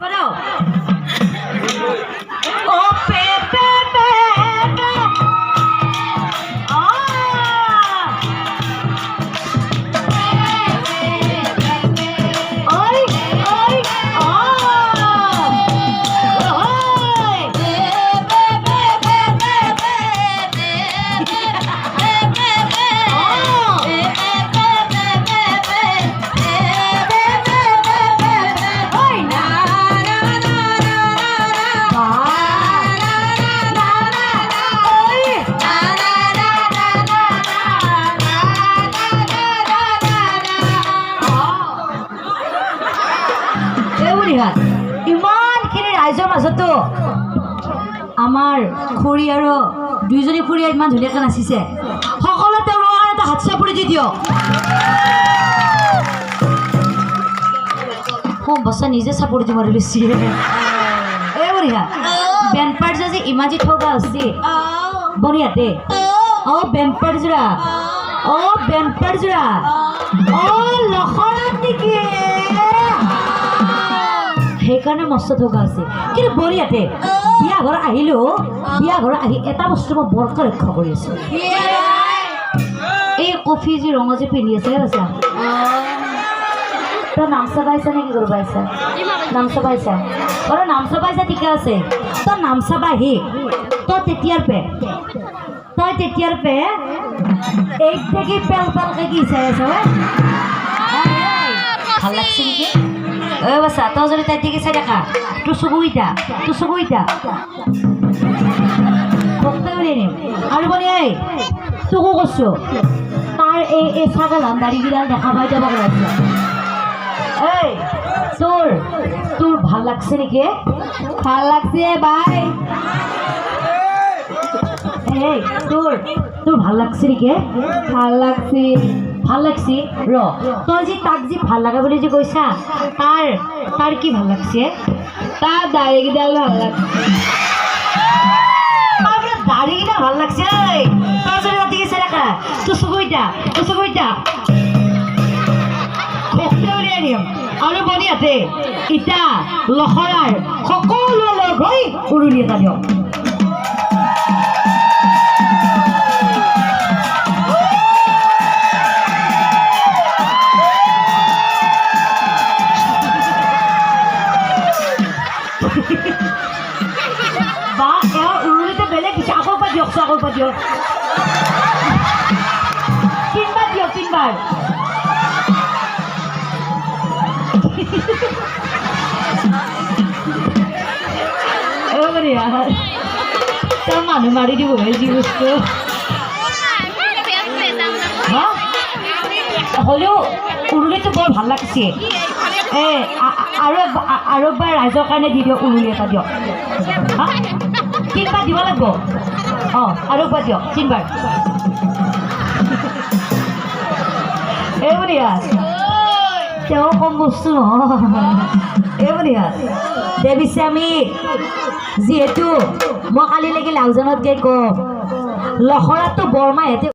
Bueno. Oh, Pepe, Pepe. Ay, ay, ইমান খিনি ৰাইজৰ মাজতো আমাৰ খুৰী আৰু দুইজনী খুৰীয়ে ইমান ধুনীয়াকৈ নাচিছে। সকলোৱে তেওঁলোকৰ এটা হাত চাপৰি দি দিয়ক। বস্তা নিজে চাপৰি দিব লৈছি এই বঢ়িয়া বেনপাৰ যে ইমান যে ঠগা হৈছে বঢ়িয়াতে অ বেনপাৰ যোৰা অ বেনপাৰ যোৰা অ লখৰাত নেকি সেইকাৰণে মস্ত ঠগা আছে। কিন্তু বঢ়িয়াতে বিয়া ঘৰ আহিলেও বিয়া ঘৰ আহি এটা বস্তু মই বৰকৈ লক্ষ্য কৰি আছো। এই কফি যি ৰঙা যে পিন্ধি আছে কৈছা তই নামচা পাইছা নে কি কৰিব পাইছা? নামচা পাইছা বাৰু নামচা পাইছা ঠিকে আছে। তই নামচা বাহি তই তেতিয়াৰ পে এই থেকে পেল পেলকে কি চাই আছ ভাল লাগছে নেকি? বাচ্চা তই যদি তাই দিকে চাই দেখা তোৰ চকু ইটা ভক্ত উলিয়াই নিম আৰু বনি এই তোকো কৈছো তাৰ এই ছাগল দাড়িগিডাল দেখা পাই যাব লাগিছে। এই তোৰ ভাল লাগছে নেকি? ভাল লাগছে বাই এই তোৰ ভাল লাগছে নেকি? ভাল লাগছে ৰ তই যে তাক যে ভাল লাগা বুলি যে কৈছা তাৰ কি ভাল লাগছে? তাৰ দাড়িগিডাল ভাল লাগছে। দাড়িগিডাল ভাল লাগছে তই যদি তাতে গেছে দেখা তোৰ চকু ইটা উলিয়াই দিম আৰু বনিয়াতে ইটা লখৰাৰ সকলো লগ হৈ উৰুলি এটা দিয়ক। বা এওঁ উৰুলিতে বেলেগ কিছু আকৌ পৰা দিয়ক তিনবাৰ দিয়ক তিনবাৰ তই মানুহ মাৰি দিব যি বস্তু হ'লেও উৰুলিটো বৰ ভাল লাগছে। আৰু একবাৰ ৰাইজৰ কাৰণে দি দিয়ক উৰুলি এটা দিয়ক। তিনবাৰ দিব লাগিব আৰু একবাৰ দিয়ক তিনবাৰ এই বঢ়িয়া তেওঁ কম বস্তু নহয় এই বঢ়িয়া দে পিছে আমি যিহেতু মই কালিলৈকে লাউজানত গৈ কম লখৰাটো বৰমাহঁতে